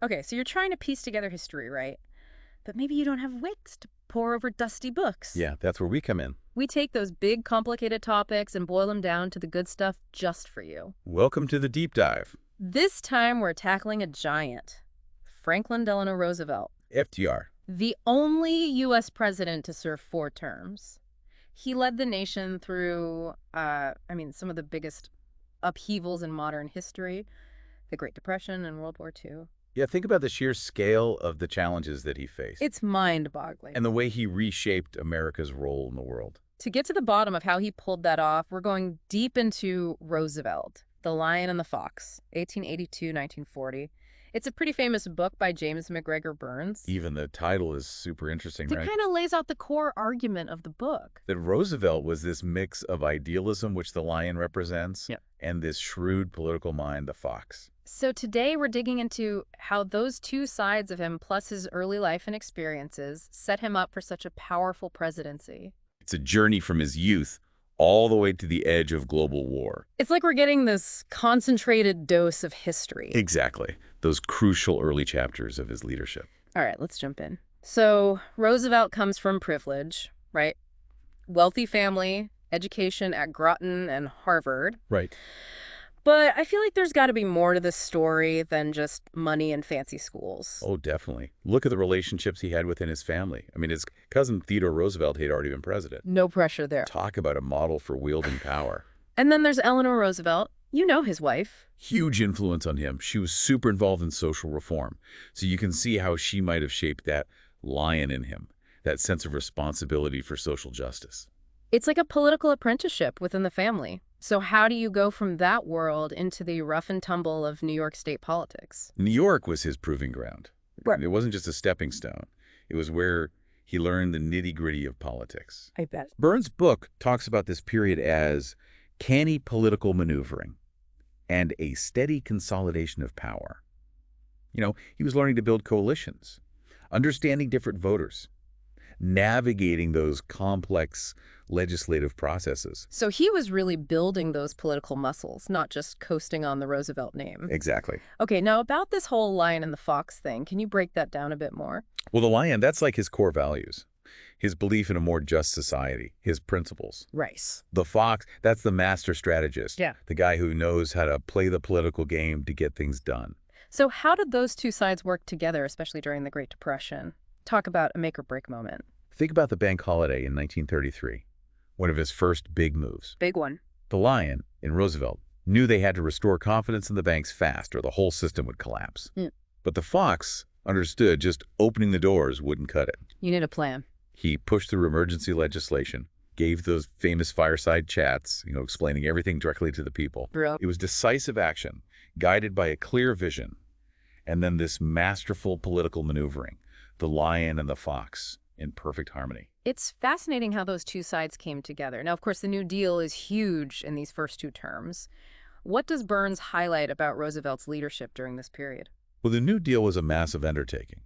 Okay, so you're trying to piece together history, right? But maybe you don't have wits to pour over dusty books. Yeah, that's where we come in. We take those big, complicated topics and boil them down to the good stuff just for you. Welcome to the deep dive. This time we're tackling a giant, Franklin Delano Roosevelt, FTR. the only U.S. president to serve 4 terms. He led the nation through, some of the biggest upheavals in modern history, the Great Depression and World War II. Yeah, think about the sheer scale of the challenges that he faced It's mind-boggling. and the way he reshaped America's role in the world. To get to the bottom of how he pulled that off, we're going deep into Roosevelt, The Lion and the Fox, 1882-1940. It's a pretty famous book by James MacGregor Burns. Even the title is super interesting, It right? kind of lays out the core argument of the book. That Roosevelt was this mix of idealism, which the lion represents, Yep. and this shrewd political mind, the fox. So today we're digging into how those two sides of him, plus his early life and experiences, set him up for such a powerful presidency. It's a journey from his youth all the way to the edge of global war. It's like we're getting this concentrated dose of history. Exactly. Those crucial early chapters of his leadership. All right, let's jump in. So Roosevelt comes from privilege, right? Wealthy family, education at Groton and Harvard. Right. But I feel like there's got to be more to this story than just money and fancy schools. Oh, definitely. Look at the relationships he had within his family. I mean, his cousin Theodore Roosevelt had already been president. No pressure there. Talk about a model for wielding power. And then there's Eleanor Roosevelt. You know his wife. Huge influence on him. She was super involved in social reform. So you can see how she might have shaped that lion in him, that sense of responsibility for social justice. It's like a political apprenticeship within the family. So how do you go from that world into the rough and tumble of New York state politics? New York was his proving ground. Right. It wasn't just a stepping stone. It was where he learned the nitty-gritty of politics. I bet. Burns' book talks about this period as canny political maneuvering and a steady consolidation of power. You know, he was learning to build coalitions, understanding different voters, navigating those complex legislative processes. So he was really building those political muscles, not just coasting on the Roosevelt name. Exactly. Okay, now about this whole lion and the fox thing, can you break that down a bit more? Well, the lion, that's like his core values, his belief in a more just society, his principles. Rice. The fox, that's the master strategist, Yeah. the guy who knows how to play the political game to get things done. So how did those two sides work together, especially during the Great Depression? Talk about a make or break moment. Think about the bank holiday in 1933, one of his first big moves. Big one. The lion, in Roosevelt, knew they had to restore confidence in the banks fast or the whole system would collapse. Mm. But the fox understood just opening the doors wouldn't cut it. You need a plan. He pushed through emergency legislation, gave those famous fireside chats, explaining everything directly to the people. Bro. It was decisive action, guided by a clear vision, and then this masterful political maneuvering, the lion and the fox, in perfect harmony. It's fascinating how those two sides came together. Now, of course, the New Deal is huge in these first 2 terms. What does Burns highlight about Roosevelt's leadership during this period? Well, the New Deal was a massive undertaking.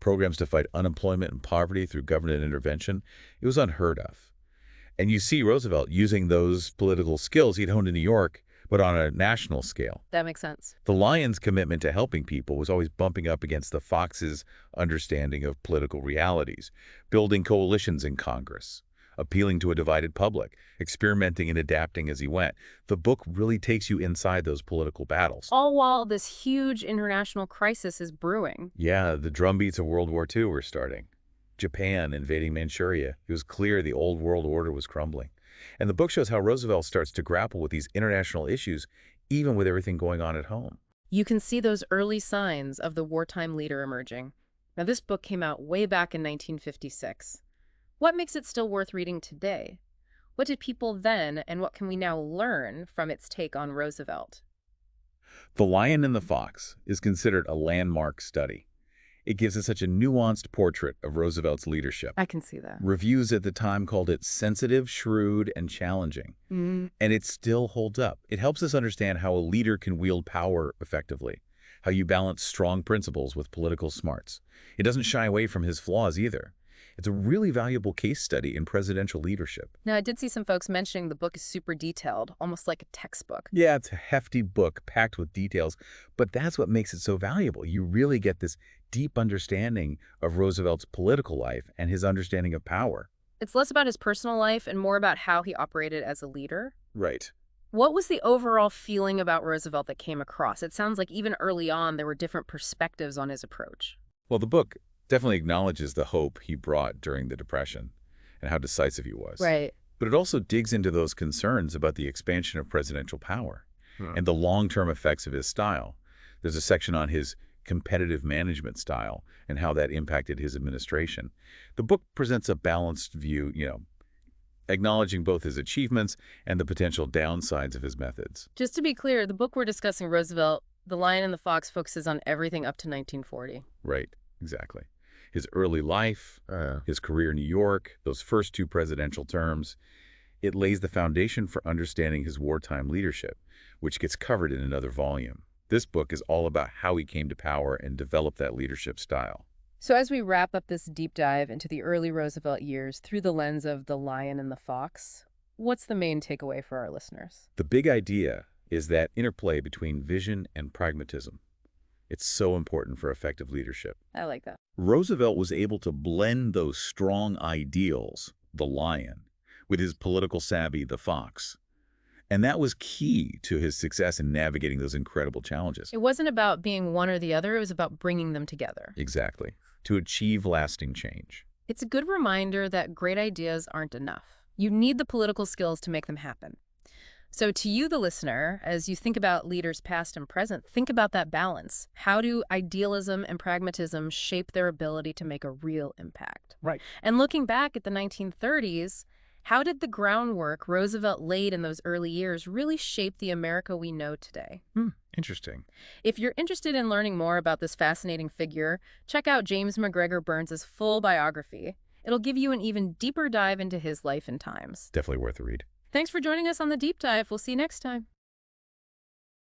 Programs to fight unemployment and poverty through government intervention, it was unheard of. And you see Roosevelt using those political skills he'd honed in New York, but on a national scale. That makes sense. The lion's commitment to helping people was always bumping up against the fox's understanding of political realities, building coalitions in Congress, appealing to a divided public, experimenting and adapting as he went. The book really takes you inside those political battles. All while this huge international crisis is brewing. Yeah, the drumbeats of World War II were starting. Japan invading Manchuria. It was clear the old world order was crumbling. And the book shows how Roosevelt starts to grapple with these international issues, even with everything going on at home. You can see those early signs of the wartime leader emerging. Now, this book came out way back in 1956. What makes it still worth reading today? What did people then, and what can we now learn from its take on Roosevelt? The Lion and the Fox is considered a landmark study. It gives us such a nuanced portrait of Roosevelt's leadership. I can see that. Reviews at the time called it sensitive, shrewd, and challenging. And it still holds up. It helps us understand how a leader can wield power effectively, how you balance strong principles with political smarts. It doesn't shy away from his flaws either. It's a really valuable case study in presidential leadership. Now, I did see some folks mentioning the book is super detailed, almost like a textbook. Yeah, it's a hefty book packed with details, but that's what makes it so valuable. You really get this deep understanding of Roosevelt's political life and his understanding of power. It's less about his personal life and more about how he operated as a leader. Right. What was the overall feeling about Roosevelt that came across? It sounds like even early on there were different perspectives on his approach. Well, the book definitely acknowledges the hope he brought during the Depression and how decisive he was. Right. But it also digs into those concerns about the expansion of presidential power and the long-term effects of his style. There's a section on his competitive management style and how that impacted his administration. The book presents a balanced view, acknowledging both his achievements and the potential downsides of his methods. Just to be clear, the book we're discussing, Roosevelt, The Lion and the Fox, focuses on everything up to 1940. Right, exactly. His early life, his career in New York, those first two presidential terms, it lays the foundation for understanding his wartime leadership, which gets covered in another volume. This book is all about how he came to power and developed that leadership style. So as we wrap up this deep dive into the early Roosevelt years through the lens of The Lion and the Fox, what's the main takeaway for our listeners? The big idea is that interplay between vision and pragmatism. It's so important for effective leadership. I like that. Roosevelt was able to blend those strong ideals, the lion, with his political savvy, the fox. And that was key to his success in navigating those incredible challenges. It wasn't about being one or the other, it was about bringing them together. Exactly. To achieve lasting change. It's a good reminder that great ideas aren't enough. You need the political skills to make them happen. So to you, the listener, as you think about leaders past and present, think about that balance. How do idealism and pragmatism shape their ability to make a real impact? Right. And looking back at the 1930s, how did the groundwork Roosevelt laid in those early years really shape the America we know today? Interesting. If you're interested in learning more about this fascinating figure, check out James MacGregor Burns' full biography. It'll give you an even deeper dive into his life and times. Definitely worth a read. Thanks for joining us on the Deep Dive. We'll see you next time.